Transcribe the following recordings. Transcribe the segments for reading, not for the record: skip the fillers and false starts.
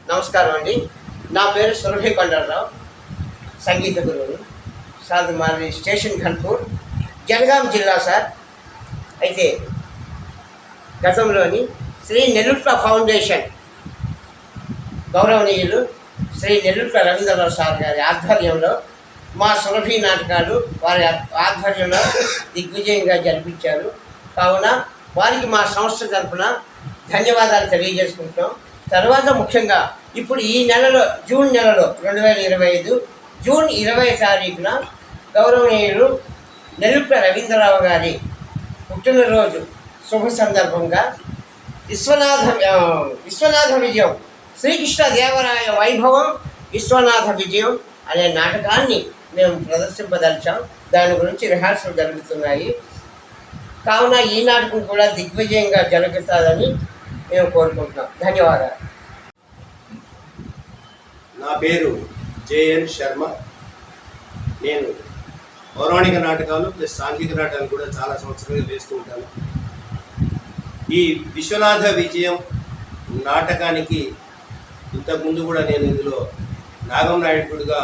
నమస్కారం అండి. నా పేరు సురభి కొండలరావు, సంగీత గురువుని. సార్ మాది స్టేషన్ ఖన్పూర్, జనగాం జిల్లా సార్. అయితే గతంలోని శ్రీ నెల్లుట్ల ఫౌండేషన్ గౌరవనీయులు శ్రీ నెల్లుట్ల రవీంద్రరావు సార్ గారి ఆధ్వర్యంలో మా సురభి నాటకాలు వారి ఆధ్వర్యంలో దిగ్విజయంగా జరిపించారు. కావున వారికి మా సంస్థ తరఫున ధన్యవాదాలు తెలియజేసుకుంటున్నాం. తర్వాత ముఖ్యంగా ఇప్పుడు ఈ నెలలో జూన్ నెలలో 2025 జూన్ 20 తారీఖున గౌరవనీయులు నెల్లుట్ల రవీంద్రరావు గారి పుట్టినరోజు శుభ సందర్భంగా విశ్వనాథ విజయం, శ్రీకృష్ణదేవరాయ వైభవం విశ్వనాథ విజయం అనే నాటకాన్ని మేము ప్రదర్శింపదలిచాం. దాని గురించి రిహార్సల్ జరుగుతున్నాయి. కావున ఈ నాటకం కూడా దిగ్విజయంగా జరుగుతుందని మేము కోరుకుంటున్నాం. ధన్యవాదాలు. నా పేరు జేఎన్ శర్మ. నేను పౌరాణిక నాటకాలు ప్లస్ సాంఘిక నాటకాలు కూడా చాలా సంవత్సరాలుగా వేస్తూ ఉంటాను. ఈ విశ్వనాథ విజయం నాటకానికి ఇంతకుముందు కూడా నేను ఇందులో నాగం నాయకుడిగా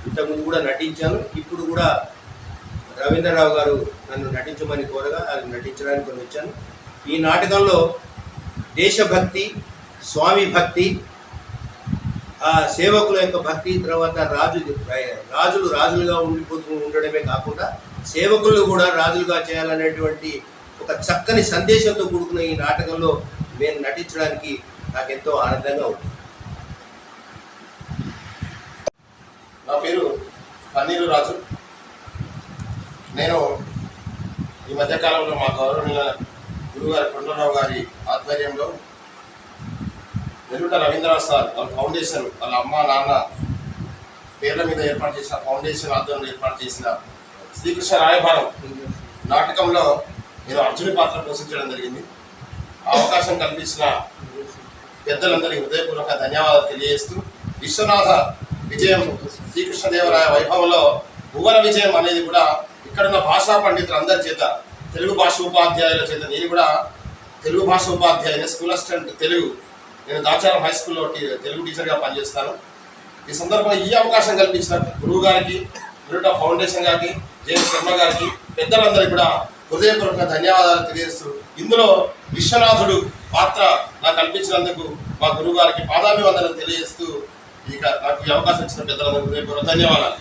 ఇంతకుముందు కూడా నటించాను. ఇప్పుడు కూడా రవీంద్రరావు గారు నన్ను నటించమని కోరగా అది నటించడానికి వచ్చాను. ఈ నాటకంలో దేశభక్తి, స్వామి భక్తి, ఆ సేవకుల యొక్క భక్తి, తర్వాత రాజులు రాజులుగా ఉండడమే కాకుండా సేవకులు కూడా రాజులుగా చేయాలనేటువంటి ఒక చక్కని సందేశంతో కూడుకున్న ఈ నాటకంలో నేను నటించడానికి నాకు ఎంతో ఆనందంగా ఉంది. నా పేరు పన్నీరు రాజు. నేను ఈ మధ్యకాలంలో మా గౌరవనీయ గురుగారి కొండలరావు గారి ఆధ్వర్యంలో నెల్లుట్ల రవీంద్రరావు సార్ వాళ్ళ ఫౌండేషన్, వాళ్ళ అమ్మ నాన్న పేర్ల మీద ఏర్పాటు చేసిన ఫౌండేషన్ ఆధ్వర్యంలో ఏర్పాటు చేసిన శ్రీకృష్ణ రాయబారం నాటకంలో నేను అర్జుని పాత్ర పోషించడం జరిగింది. ఆ అవకాశం కల్పించిన పెద్దలందరికీ హృదయపూర్వక ధన్యవాదాలు తెలియజేస్తూ, విశ్వనాథ విజయం శ్రీకృష్ణదేవరాయ వైభవంలో భువన విజయం అనేది కూడా ఇక్కడున్న భాషా పండితులందరి చేత, తెలుగు భాష ఉపాధ్యాయుల చేత, నేను కూడా తెలుగు భాష ఉపాధ్యాయుని, స్కూల్ అసిస్టెంట్ తెలుగు, నేను దాచారం హై స్కూల్లో తెలుగు టీచర్గా పనిచేస్తాను. ఈ సందర్భంగా ఈ అవకాశం కల్పించిన గురువు గారికి, నెల్లుట్ల ఫౌండేషన్ గారికి, జేఎన్ శర్మ గారికి, పెద్దలందరికీ కూడా హృదయపూర్వక ధన్యవాదాలు తెలియజేస్తూ, ఇందులో విశ్వనాథుడు పాత్ర నాకు కల్పించినందుకు మా గురువు గారికి పాదాభివందనం తెలియజేస్తూ, ఇక నాకు ఈ అవకాశం ఇచ్చిన పెద్దలందరికీ హృదయపూర్వక ధన్యవాదాలు.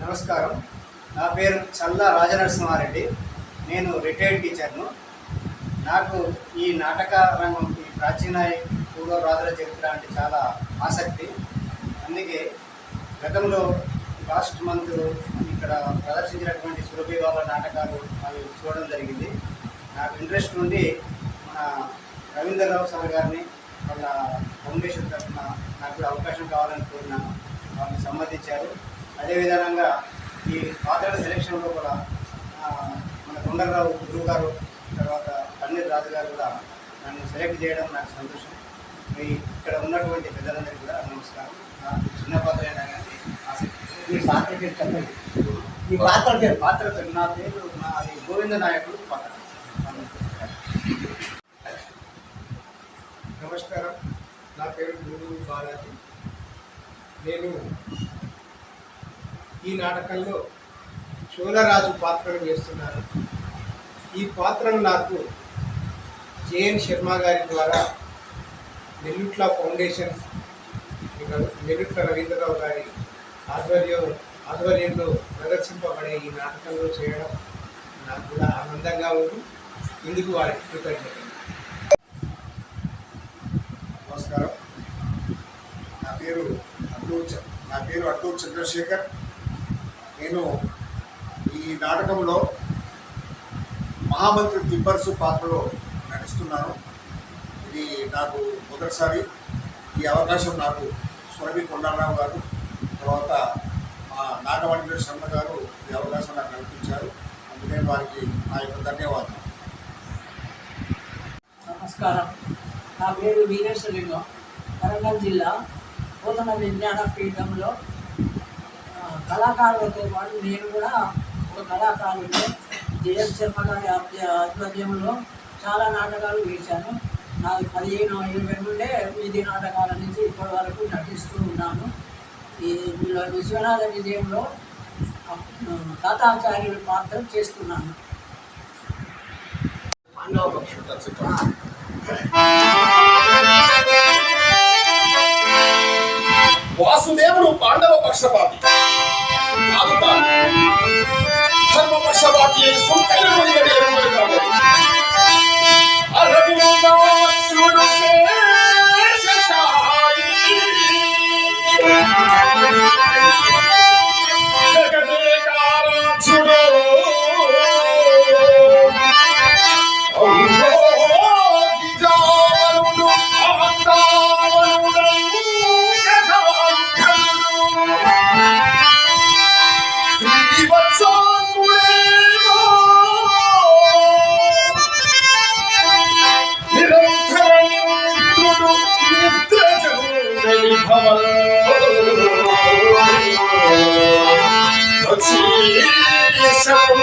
నమస్కారం. నా పేరు చల్లా రాజనరసింహారెడ్డి. నేను రిటైర్డ్ టీచర్ను. నాకు ఈ నాటక రంగం, ఈ ప్రాచీన పూర్వ రాజుల చరిత్ర అంటే చాలా ఆసక్తి. అందుకే గతంలో లాస్ట్ మంత్ ఇక్కడ ప్రదర్శించినటువంటి సురభి బాబా నాటకాలు అవి చూడడం జరిగింది. నాకు ఇంట్రెస్ట్ నుండి మన రవీంద్రరావు సార్ గారిని వాళ్ళ ఫౌండేషన్ తరఫున నాకు కూడా అవకాశం కావాలని కోరినాను. వాళ్ళు సమ్మతించారు. అదేవిధంగా ఈ పాత్రల సెలక్షన్లో కూడా మన కొండలరావు గురువు గారు, తర్వాత పన్నీర్ రాజు గారు కూడా నన్ను సెలెక్ట్ చేయడం నాకు సంతోషం. ఇక్కడ ఉన్నటువంటి పెద్దలందరికీ కూడా నమస్కారం. నాకు చిన్న పాత్ర అయినా కానీ ఆసక్తి. ఈ పాత్ర పేరు చెప్పండి. ఈ పాత్ర నా పేరు అది గోవింద నాయకుడు పాత్ర. నమస్కారం. నా పేరు గురు బాలాజీ. నేను ఈ నాటకంలో చోళరాజు పాత్రను వేస్తున్నాను. ఈ పాత్రను నాకు జేఎన్ శర్మ గారి ద్వారా నెల్లుట్ల ఫౌండేషన్, నెల్లుట్ల రవీంద్రరావు గారి ఆధ్వర్యంలో ప్రదర్శింపబడే ఈ నాటకంలో చేయడం నాకు కూడా ఆనందంగా ఉంది. ఇందుకు వారికి కృతజ్ఞతలు. నమస్కారం. నా పేరు అట్టూరు చంద్రశేఖర్. నేను ఈ నాటకంలో మహామంత్రి తిబ్బర్సు పాత్రలో నటిస్తున్నాను. ఇది నాకు మొదటిసారి. ఈ అవకాశం నాకు సురభి కొండలరావు గారు, తర్వాత మా నాగమణి శర్మ గారు ఈ అవకాశం నాకు కల్పించారు. అందుకే వారికి నా యొక్క ధన్యవాదాలు. నమస్కారం. నా పేరు వీరేశ్వరలింగం. వరంగల్ జిల్లా పోతన విజ్ఞాన పీఠంలో కళాకారులతో పాటు నేను కూడా ఒక కళాకారుడిని. జేఎన్ శర్మ గారి ఆధ్వర్యంలో చాలా నాటకాలు వేశాను. నాకు 15-20 నుండే వీధి నాటకాల నుంచి ఇప్పటి వరకు నటిస్తూ ఉన్నాను. ఈ విశ్వనాథ విజయంలో తాతాచార్యుల పాత్ర చేస్తున్నాను. వాసుదేవుడు పాండవ పక్షపాతి కాదు కాదు, ధర్మ పక్షపాతి అని సుంకైన కాబట్టి అరవిందాక్షుడు శేషశాయి జగదేకారాధ్యుడు ఔరోహిజావరుడు అవంతావరుడను జగవంధనుడు శ్రీవత్సాంగుడేమో నిరంతరనిరుద్ధుడు నిద్రజుండని భవన్ దక్షిణేశం